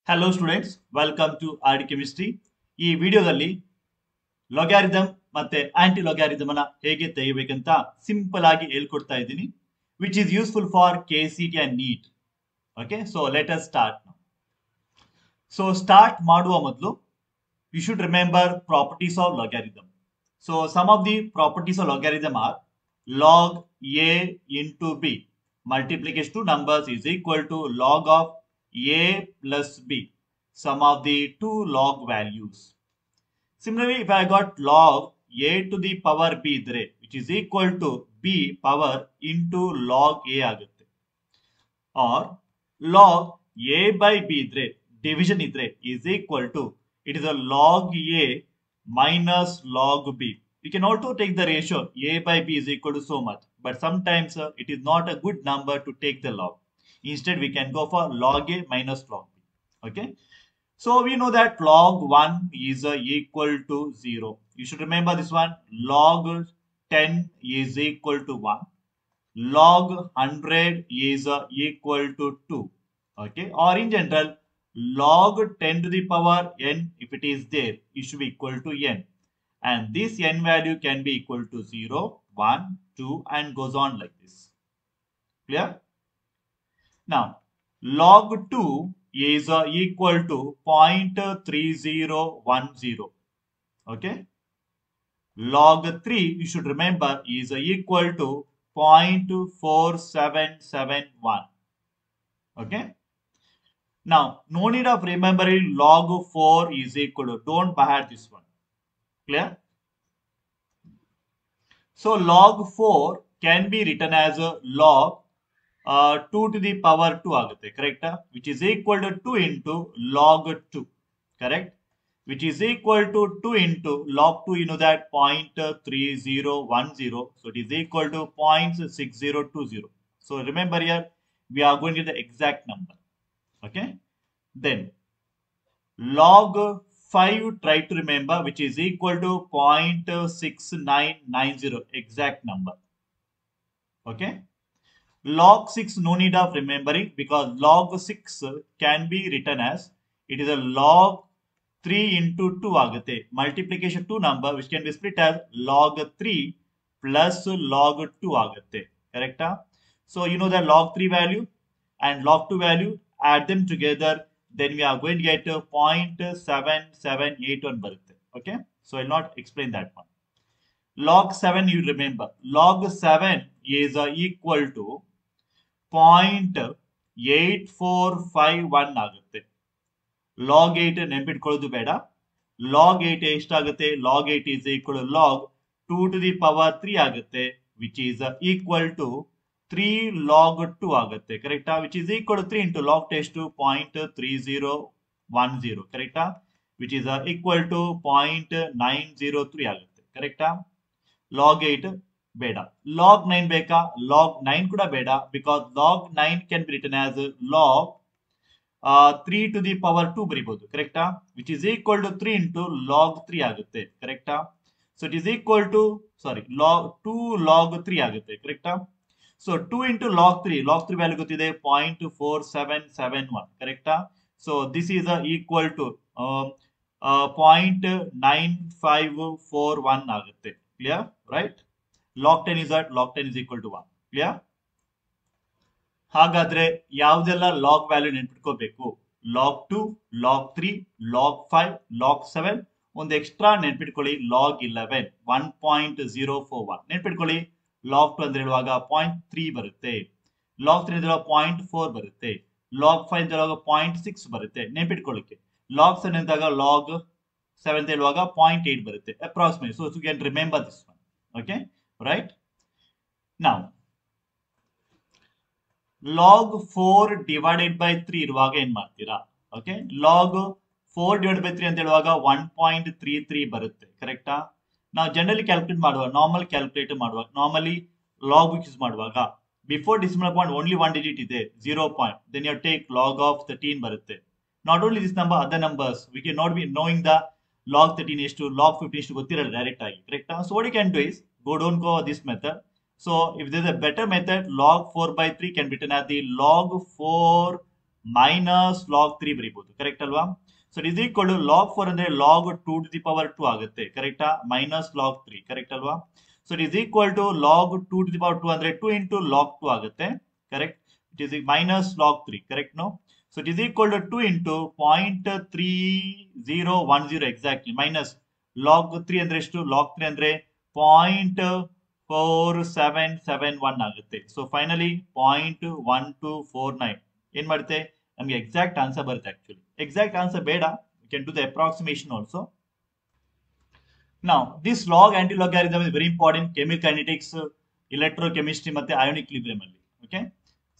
Hello students, welcome to RD chemistry. ಈ ವಿಡಿಯೋದಲ್ಲಿ ಲೊಗ್ಯಾರಿದಮ್ ಮತ್ತೆ ಆಂಟಿ ಲೊಗ್ಯಾರಿದಮ್ ಅನ್ನ ಹೇಗೆ ತೆಗಿಬೇಕಂತ ಸಿಂಪಲ್ ಆಗಿ ಹೇಳ್ಕೊಡ್ತಾ ಇದ್ದೀನಿ, which is useful for KCT and NEET. Okay, so let us start. So start ಮಾಡುವ ಮೊದಲು you should remember properties of logarithm. So some of the properties of logarithm are log a into b. Multiplication to numbers is equal to log of a plus b. Sum of the two log values. Similarly, if I got log a to the power b idre, which is equal to b power into log a agutte. Or log a by b idre, division idre, is equal to, it is a log a minus log b. We can also take the ratio a by b is equal to so much, but sometimes it is not a good number to take the log. Instead, we can go for log a minus log b. Okay, so we know that log 1 is equal to 0. You should remember this one. Log 10 is equal to 1. Log 100 is equal to 2. Okay, or in general, log 10 to the power n, if it is there, it should be equal to n, and this n value can be equal to 0, 1, 2 and goes on like this. Clear? Now log 2 is equal to 0.3010. Okay, log 3, you should remember, is equal to 0.4771. Okay, now no need of remembering log 4 is equal to, don't by heart this one. Clear? So log 4 can be written as a log 2 to the power 2 agutte, correct? Which is equal to 2 into log 2, correct? Which is equal to 2 into log 2, you know that 0.3010, so it is equal to 0.6020. So remember here, we are going to get the exact number. Okay, then log 5, try to remember, which is equal to 0.6990, exact number. Okay, log 6, no need of remembering, because log 6 can be written as, it is a log 3 into 2 agutte. Multiplication 2 number which can be split as log 3 plus log 2 agutte, correct? So you know the log 3 value and log 2 value, add them together, then we are going to get 0.7781 barutte. Okay, so I'll not explain that one. Log 7, you remember, log 7 is equal to 0.8451 ಆಗುತ್ತೆ. log 8 ನೆನ್ಪಿಟ್ಕೊಳ್ಳೋದು ಬೇಡ. log 8 ಎಷ್ಟಾಗುತ್ತೆ? log 8 is equal to log 2 to the power 3 ಆಗುತ್ತೆ, which is equal to 3 log 2 ಆಗುತ್ತೆ, ಕರೆಕ್ಟಾ? which is equal to 3 into log test to 0.3010, ಕರೆಕ್ಟಾ? which is equal to 0.903 ಆಗುತ್ತೆ, ಕರೆಕ್ಟಾ? log 8 ಬೇಡ. log 9 ಬೇಕಾ? log 9 ಕೂಡ ಬೇಡ, because log 9 can be written as log 3 to the power 2 ಬರಿಬಹುದು, ಕರೆಕ್ಟಾ? which is equal to 3 into log 3 ಆಗುತ್ತೆ, ಕರೆಕ್ಟಾ? so it is equal to, sorry, log 2 log 3 ಆಗುತ್ತೆ, ಕರೆಕ್ಟಾ? so 2 into log 3 value ಗೊತ್ತಿದೆ 0.4771, ಕರೆಕ್ಟಾ? so this is equal to 0.9541 ಆಗುತ್ತೆ. clear, right? log 10 is at log 10 is equal to 1. clear? ಹಾಗಾದ್ರೆ ಯಾವ್ದೆಲ್ಲ log value ನೆನ್ಪಿಟ್ಕೋಬೇಕು? log 2, log 3, log 5, log 7, ಒಂದು extra ನೆನ್ಪಿಟ್ಕೊಳ್ಳಿ, log 11, 1.041 ನೆನ್ಪಿಟ್ಕೊಳ್ಳಿ. log 2 ಅಂದ್ರೆ ಹೇಳುವಾಗ 0.3 ಬರುತ್ತೆ, log 3 ಅಂದ್ರೆ 0.4 ಬರುತ್ತೆ, log 5 ಅಂದ್ರೆ 0.6 ಬರುತ್ತೆ ನೆನ್ಪಿಟ್ಕೊಳ್ಳಿಕ್ಕೆ. log 7 ಅಂದಾಗ log 7 ಅಂತ ಹೇಳುವಾಗ 0.8 ಬರುತ್ತೆ approximate. So you can remember this one. Okay, right? Now log 4 divided by 3 ಇರುವಾಗ ಏನ್ ಮಾಡ್ತೀರಾ? ಓಕೆ, log 4 divided by 3 ಅಂತ ಹೇಳುವಾಗ 1.33 ಬರುತ್ತೆ, ಕರೆಕ್ಟಾ? ನಾವು ಜನರಲಿ ಕ್ಯಾಲ್ಕುಲೇಟ್ ಮಾಡುವಾಗ, ನಾರ್ಮಲ್ ಕ್ಯಾಲ್ಕುಲೇಟ್ ಮಾಡುವಾಗ, ನಾರ್ಮಲಿ ಲಾಗ್ ಯೂಸ್ ಮಾಡುವಾಗ before decimal point only 1 digit ಇದೆ, 0 point, then you take log of 13 ಬರುತ್ತೆ. Not only this number, other numbers we can not be knowing the log 13 ಎಷ್ಟು, log 15 ಎಷ್ಟು ಗೊತ್ತಿರಲ್ಲ direct ಆಗಿ, ಕರೆಕ್ಟಾ? So what you can do is don't go this method. So if there is a better method, log 4 by 3 can be written as the log 4 minus log 3 ಬರೀಬಹುದು correct ಅಲ್ವಾ. So it is equal to log 4 ಅಂದ್ರೆ log 2 to the power 2 ಆಗುತ್ತೆ ಕರೆಕ್ಟಾ, minus log 3 correct ಅಲ್ವಾ. So it is equal to log 2 to the power 2 ಅಂದ್ರೆ 2 into log 2 ಆಗುತ್ತೆ correct. It is minus log 3 correct no. So it is equal to 2 into 0.3010 exactly minus log 3 ಅಂದ್ರೆ ಎಷ್ಟು, log 3 ಅಂದ್ರೆ 0.4771 ಆಗುತ್ತೆ. So finally 0.1249 ಏನ್ ಮಾಡುತ್ತೆ ನಮ್ಗೆ ಎಕ್ಸಾಕ್ಟ್ ಆನ್ಸರ್ ಬರುತ್ತೆ. ಆಕ್ಚುಲಿ ಎಕ್ಸಾಕ್ಟ್ ಆನ್ಸರ್ ಬೇಡ, you can do the approximation also. Now this log anti-logarithm is very important chemical kinetics, electrochemistry ಮತ್ತೆ ionic equilibrium ಅಲ್ಲಿ. Okay,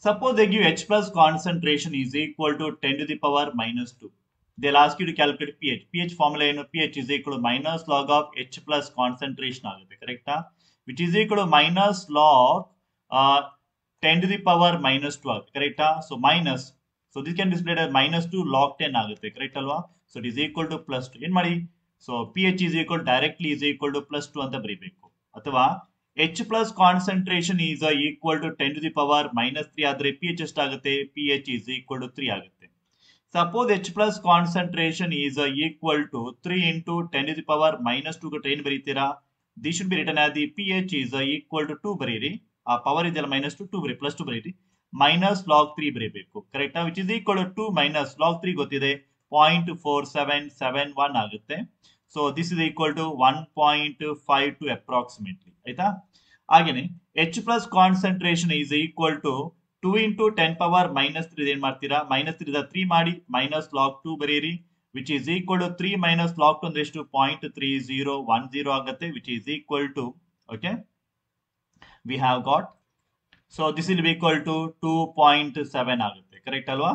suppose they give H plus concentration is equal to 10 to the power minus 2. They'll ask you to calculate pH. pH formula ಏನು, pH is equal to minus log of H plus concentration ಆಗುತ್ತೆ ಕರೆಕ್ಟಾ, which is equal to minus log 10 to the power minus 2 ಆಗುತ್ತೆ ಕರೆಕ್ಟಾ. So minus, so this can displayed as minus 2 log 10 ಆಗುತ್ತೆ correct ಅಲ್ವಾ. So it is equal to plus 2 ಏನ್ ಮಾಡಿ, so p H is equal directly is equal to plus 2 ಅಂತ ಬರೀಬೇಕು. ಅಥವಾ H plus concentration is equal to 10 to the power minus 3 ಆದ್ರೆ p H ಎಷ್ಟಾಗುತ್ತೆ, p H is equal to 3 ಆಗುತ್ತೆ. Suppose H plus concentration is equal to 3 into 10 to the power minus 2 ಏನ್ ಬರೀತೀರಾ, this should be written as the P H is equal to 2 ಬರೀರಿ, ಆ power ಇದೆಯಲ್ಲ minus 2 ಬರೀ, plus 2 ಬರೀರಿ, minus log 3 ಬರೀಬೇಕು ಕರೆಕ್ಟಾ, which is equal to 2 minus log 3 ಗೊತ್ತಿದೆ 0.4771 ಆಗುತ್ತೆ. So this is equal to 1.52 approximately ಆಯ್ತಾ. ಹಾಗೇನೆ H plus concentration is equal to 2 into 10 power minus 3 ಏನ್ ಮಾಡ್ತೀರಾ, ಮೈನಸ್ 3 3 ಮಾಡಿ ಮೈನಸ್ ಲಾಗ್ 2 ಬರೀರಿ, which is equal to 3 minus log 2 ಅಂದ್ರೆ ಎಷ್ಟು 0.3010 ಆಗುತ್ತೆ, which is equal to okay we have got, so this will be equal to 2.7 ಆಗುತ್ತೆ correct ಅಲ್ವಾ.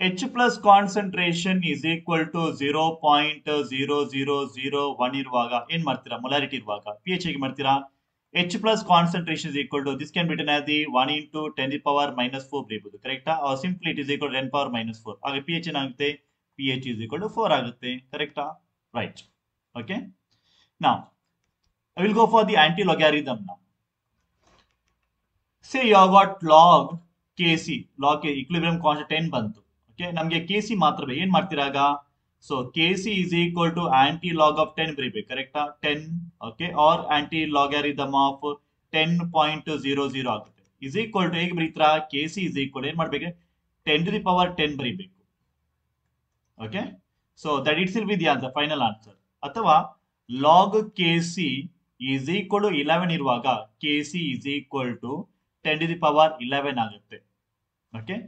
H plus concentration is equal to 0.0001 ಇರುವಾಗ ಏನ್ ಮಾಡ್ತೀರಾ, ಮೊಲಾರಿಟಿ ಇರುವಾಗ ಪಿ ಎಚ್ ಹೇಗೆ ಮಾಡ್ತೀರಾ, H plus concentration is equal to this can be written as the 1 into 10 to the power minus 4 ಬರೀಬಹುದು ಕರೆಕ್ಟಾ, or simply it is equal to 10 power minus 4. ಹಾಗೆ P H ಏನಾಗುತ್ತೆ, P H is equal to 4 ಆಗುತ್ತೆ ಕರೆಕ್ಟಾ, right. Okay, now I will go for the anti-logarithm now. Say you have got log Kc, log equilibrium constant 10 ಬಂತು. ನಮ್ಗೆ K C ಮಾತ್ರ ಏನ್ ಮಾಡ್ತೀರಾಗ, so K C is equal to aunty log of 10 ಬರೀಬೇಕು ಕರೆಕ್ಟಾ, 10 okay, or anti ಲಾಗಾರಿದಮ್ of 10.00 ಆಗುತ್ತೆ. Is equal to ಹೇಗೆ ಬರೀತೀರಾ, ಕೆ ಸಿ ಇಸ್ ಈಕ್ವಲ್ ಏನ್ ಮಾಡ್ಬೇಕು 10 ಟು ದಿ ಪವರ್ 10 ಬರೀಬೇಕು. Okay, so that it's will be the answer, final answer. ಅಥವಾ log K C is equal to 11 ಇರುವಾಗ K C is equal to 10 to the power 11 ಆಗುತ್ತೆ. Okay,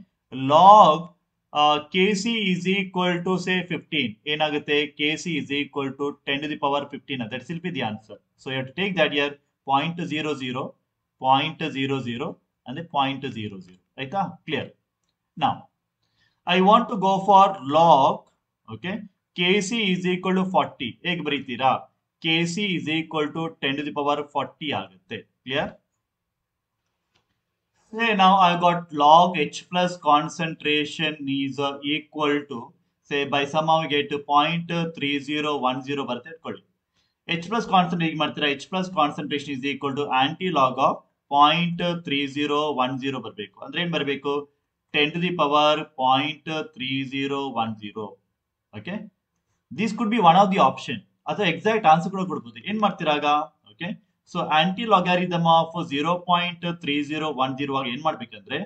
log Kc is equal to say 15 ಏನಾಗುತ್ತೆ, Kc is equal to 10 to the power 15, that will be the answer. So you have to take that here 0.00 0.00 and the 0.00 ಆಯ್ತಾ, clear. Now I want to go for log, okay, Kc is equal to 40 ಹೇಗೆ ಬರೀತೀರಾ, Kc is equal to 10 to the power 40 ಆಗುತ್ತೆ, clear. Say now I got log H plus concentration is equal to, say by somehow we get to 0.3010 ಬರುತ್ತೆ ಇಟ್ಕೊಳ್ಳಿ. H plus concentration ಮಾಡ್ತೀರಾ, H plus concentration is equal to anti log of 0.3010 ಬರಬೇಕು. ಅಂದ್ರೆ ಏನ್ ಬರಬೇಕು, 10 to the power 0.3010. Okay, this could be one of the option, ಅಥವಾ exact answer ಕೂಡ ಕೊಡ್ಬೋದು. ಏನ್ ಮಾಡ್ತೀರಾಗ, ಓಕೆ, ಸೊ ಆಂಟಿ ಲಾಗಾರಿದಮ್ ಆಫ್ 0.3010 ಇರುವಾಗ ಏನ್ ಮಾಡ್ಬೇಕಂದ್ರೆ,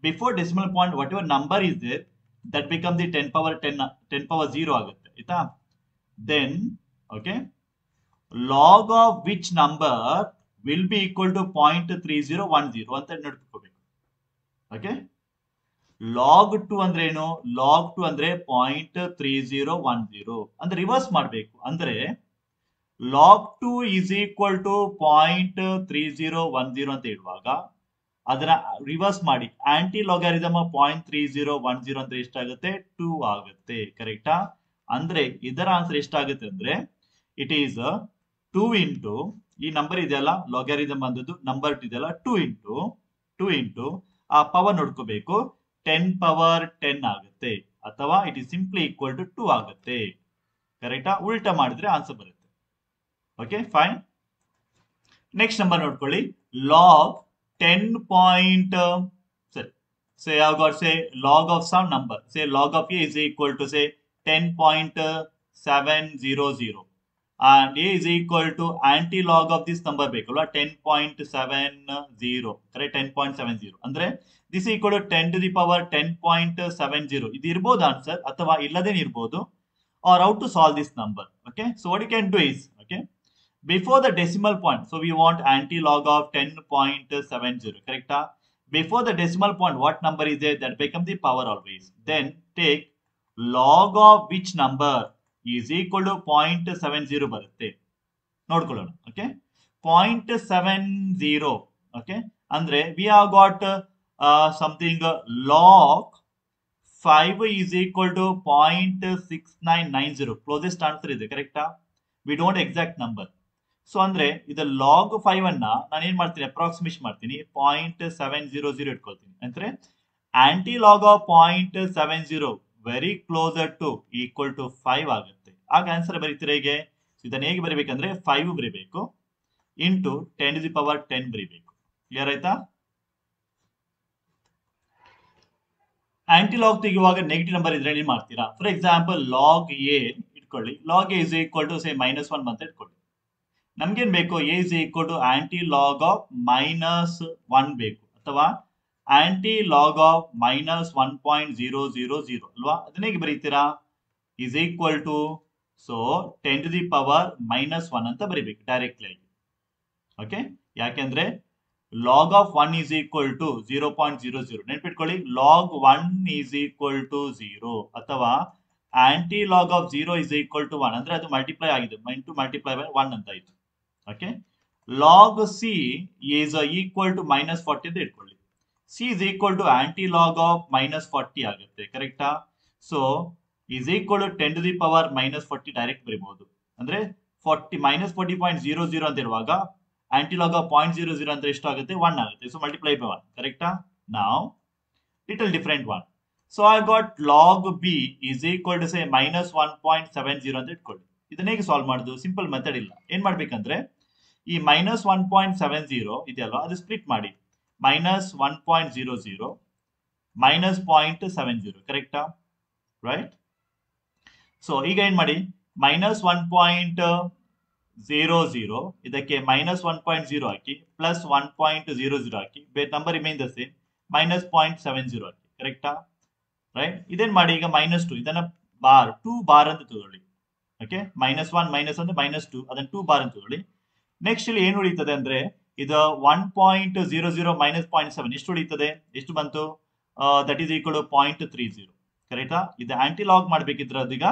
before decimal point whatever number is there that become the 10 power 10 power 0 ಆಗುತ್ತೆ ಆಯ್ತಾ. Then okay, log of which number will be equal to 0.3010 ಅಂತ ನೋಡ್ಕೋಬೇಕು. ಓಕೆ, ಲಾಗ್ 2 ಅಂದ್ರೆ ಏನು, ಲಾಗ್ 2 ಅಂದ್ರೆ 0.3010 ಅಂದ್ರೆ ರಿವರ್ಸ್ ಮಾಡಬೇಕು. ಅಂದ್ರೆ ಲಾಗ್ 2 is equal to 0.3010 ಅಂತ ಇರುವಾಗ ಅದನ್ನ ರಿವರ್ಸ್ ಮಾಡಿ ಆಂಟಿ ಲಾಗಾರಿದಮ್ 0.3010 ಅಂದ್ರೆ ಎಷ್ಟಾಗುತ್ತೆ, 2 ಆಗುತ್ತೆ ಕರೆಕ್ಟಾ. ಅಂದ್ರೆ ಇದರ ಆನ್ಸರ್ ಎಷ್ಟಾಗುತ್ತೆ ಅಂದ್ರೆ ಇಟ್ ಈಸ್ 2 ಇಂಟು ಈ ನಂಬರ್ ಇದೆಯಲ್ಲ ಲಾಗಾರಿದಮ್ ಬಂದದ್ದು ನಂಬರ್ ಇದೆಯಲ್ಲ 2 ಇಂಟು ಆ ಪವರ್ ನೋಡ್ಕೋಬೇಕು 10 power 10 ಆಗುತ್ತೆ, ಅಥವಾ it is simply equal to 2 ಆಗುತ್ತೆ ಕರೆಕ್ಟಾ. ಉಲ್ಟಾ ಮಾಡಿದ್ರೆ ಆನ್ಸರ್ ಬರುತ್ತೆ. Okay fine. ನೆಕ್ಸ್ಟ್ ನಂಬರ್ ನೋಡ್ಕೊಳ್ಳಿ, log 10 say I've got say log of some number, say log of a is equal to say 10.700 and a is equal to anti-log of this number ಬೇಕಲ್ವಾ 10.70 correct 10.70 ಅಂದ್ರೆ this is equal to 10 to the power 10.70 ಇದು ಇರಬಹುದು answer ಅಥವಾ ಇಲ್ಲದೇನೆ ಇರಬಹುದು or how to solve this number. Okay, so what you can do is, okay, before the decimal point, so we want anti-log of 10.70 correct. Before the decimal point, what number is there? That becomes the power always. Then take log of which number is equal to 0.70 ಬರುತ್ತೆ ನೋಡ್ಕೊಳ್ಳೋಣ. Okay, 0.70. Okay, ಅಂದ್ರೆ we have got something log 5 is equal to 0.6990. closest answer ಇದೆ ಕರೆಕ್ಟಾ? we don't exact number. So ಅಂದ್ರೆ ಇದು log 5 ಅನ್ನ ನಾನು ಏನ್ ಮಾಡ್ತೀನಿ ಅಪ್ರಾಕ್ಸಿಮೇಷನ್ ಮಾಡ್ತೀನಿ 0.700 ಇಟ್ಕೊಳ್ತೀನಿ ಅಂದ್ರೆ aunty log of 0.70 very closer to equal to 5 ಆಗುತ್ತೆ. ಆಗ ಆನ್ಸರ್ ಬರೀತೀರಾ ಹೇಗೆ? ಇದನ್ನ ಹೇಗೆ ಬರೀಬೇಕಂದ್ರೆ 5 ಬರೀಬೇಕು ಇಂಟು 10 to the power 10 ಬರೀಬೇಕು. ಕ್ಲಿಯರ್ ಆಯ್ತಾ? ಆಂಟಿ ಲಾಗ್ ತೆಗೆಯುವಾಗ ನೆಗೆಟಿವ್ ನಂಬರ್ ಇದ್ರೆ ಏನ್ ಮಾಡ್ತೀರಾ? ಫಾರ್ ಎಕ್ಸಾಂಪಲ್ ಲಾಗ್ ಎ ಇಟ್ಕೊಳ್ಳಿ, log a is equal to say -1 ಅಂತ ಇಟ್ಕೊಳ್ಳಿ. ನಮ್ಗೇನ್ ಬೇಕು? A is equal to aunty log of -1 ಬೇಕು ಅಥವಾ ಆಂಟಿ ಲಾಗ್ ಆಫ್ -1.000 ಅಲ್ವಾ? ಅದನ್ನ ಹೇಗೆ ಬರೀತೀರಾ? Is equal to so 10 to the power -1 ಅಂತ ಬರೀಬೇಕು ಡೈರೆಕ್ಟ್ಲಿ ಆಗಿ. ಓಕೆ, ಯಾಕೆಂದ್ರೆ log of 1 is equal to 0.00 ನೆನ್ಪಿಟ್ಕೊಳ್ಳಿ. ಲಾಗ್ 1 is equal to 0 ಅಥವಾ aunty log of 0 is equal to 1 ಅಂದ್ರೆ ಅದು ಮಲ್ಟಿಪ್ಲೈ ಆಗಿದೆ, ಇಂಟು ಮಲ್ಟಿಪ್ಲೈ ಬೈ 1 ಅಂತ ಆಯ್ತು. Okay, log C is equal to -40 ಅಂತ ಇಟ್ಕೊಳ್ಳಿ. C is equal to anti log of -40 ಆಗುತ್ತೆ ಕರೆಕ್ಟಾ? So is equal to 10 to the power -40 direct ಬರೀಬಹುದು. ಅಂದ್ರೆ 40 -40.00 ಅಂತ ಇರುವಾಗ ಆಂಟಿಲಾಗ್ ಆಫ್ 0.00 ಅಂದ್ರೆ ಎಷ್ಟು ಆಗುತ್ತೆ? 1 ಆಗುತ್ತೆ. ಸೊ ಮಲ್ಟಿಪ್ಲೈ ಬೈ 1 ಕರೆಕ್ಟಾ? Now little different one. So I got log b is equal to say -1.70 ಅಂತ ಇಟ್ಕೊಳ್ಳಿ. ಇದನ್ನ ಹೇಗೆ ಸಾಲ್ವ್ ಮಾಡುದು? ಸಿಂಪಲ್ ಮೆಥಡ್ ಇಲ್ಲ. ಏನ್ ಮಾಡ್ಬೇಕಂದ್ರೆ ಈ -1.70 ಇದೆಯಲ್ವಾ, ಅದು ಸ್ಪ್ಲಿಟ್ ಮಾಡಿ. -1.00 -0.70 ಕರೆಕ್ಟಾ? ರೈಟ್. ಸೊ ಈಗ ಏನ್ ಮಾಡಿ, -1.00 ಇದಕ್ಕೆ -1.0 ಹಾಕಿ ಪ್ಲಸ್ 1.00 ಹಾಕಿ, ನಂಬರ್ ರಿಮೈನ್ ದ ಸೇಮ್, -0.70 ಹಾಕಿ ಕರೆಕ್ಟಾ? ರೈಟ್. ಇದೇನ್ ಮಾಡಿ ಈಗ -2 ಇದನ್ನ ಬಾರ್ 2 ಬಾರ್ ಅಂತ ತಗೊಳ್ಳಿ. ಓಕೆ, -1 ಅಂದ್ರೆ -2 ಅದನ್ನ 2 ಬಾರ್ ಅಂತ ತಗೊಳ್ಳಿ. ನೆಕ್ಸ್ಟ್ ಇಲ್ಲಿ ಏನು ಉಳಿತದೆ ಅಂದ್ರೆ ಇದು 1.00 -0.7 ಎಷ್ಟು ಉಳಿತದೆ? ಎಷ್ಟು ಬಂತು? ದಟ್ ಈಸ್ ಈಕ್ವಲ್ ಟು 0.30 ಕರೆಕ್ಟಾ? ಇದು ಆಂಟಿ ಲಾಗ್ ಮಾಡ್ಬೇಕಿದ್ರೆ ಅದೀಗ.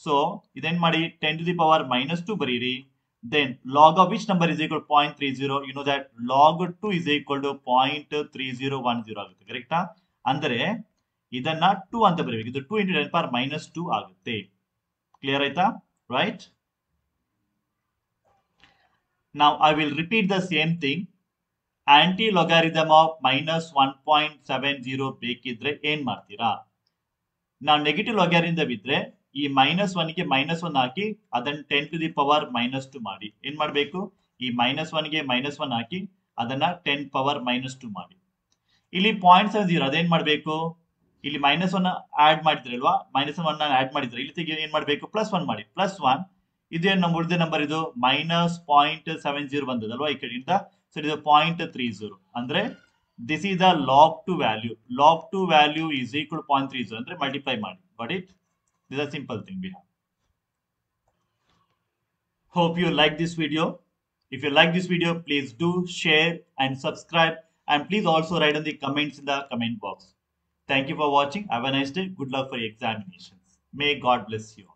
ಸೊ ಇದೇನ್ ಮಾಡಿ 10 to the power -2 ಬರೀರಿ. Then log of which number is equal to 0.30? You know that log 2 is equal to 0.3010 ಆಗುತ್ತೆ ಕರೆಕ್ಟಾ? ಅಂದರೆ ಇದನ್ನ 2 ಅಂತ ಬರೀಬೇಕು. ಇದು 2 into 10 power -2 ಆಗುತ್ತೆ. ಕ್ಲಿಯರ್ ಆಯ್ತಾ? Right. Now I will repeat the same thing. Anti logarithm of -1.70 ಬೇಕಿದ್ರೆ ಏನ್ ಮಾಡ್ತೀರಾ? ನಾವು ನೆಗೆಟಿವ್ ಲೊಗಾರಿದಮ್ ಇದ್ರೆ ಈ -1 ಗೆ -1 ಹಾಕಿ ಅದನ್ನ 10 to the power -2 ಮಾಡಿ. ಏನ್ ಮಾಡ್ಬೇಕು? ಈ -1 ಗೆ -1 ಹಾಕಿ ಅದನ್ನ 10 power -2 ಮಾಡಿ. ಇಲ್ಲಿ 0.70 ಅದೇನ್ ಮಾಡ್ಬೇಕು? ಇಲ್ಲಿ -1 ಆಡ್ ಮಾಡಿದ್ರಲ್ವಾ, -1 ಆಡ್ ಮಾಡಿದ್ರೆ ಇಲ್ಲಿ ಏನ್ ಮಾಡ್ಬೇಕು? +1 ಮಾಡಿ. +1 ಇದೇನು ನಮ್ಮ ಉಳಿದ ನಂಬರ್, ಇದು -0.70 ಬಂದದಲ್ವಾ ಈ ಕಡೆಯಿಂದ. ಸೊ ಇದು 0.30 ಅಂದ್ರೆ this is the log 2 value. Log 2 value is equal to 0.30 ಅಂದ್ರೆ ಮಲ್ಟಿಪ್ಲೈ ಮಾಡಿ. Got it? This is a simple thing we have. Hope you like this video. If you like this video, please do share and subscribe, and please also write in the comments in the comment box. Thank you for watching. Have a nice day. Good luck for your examinations. May God bless you.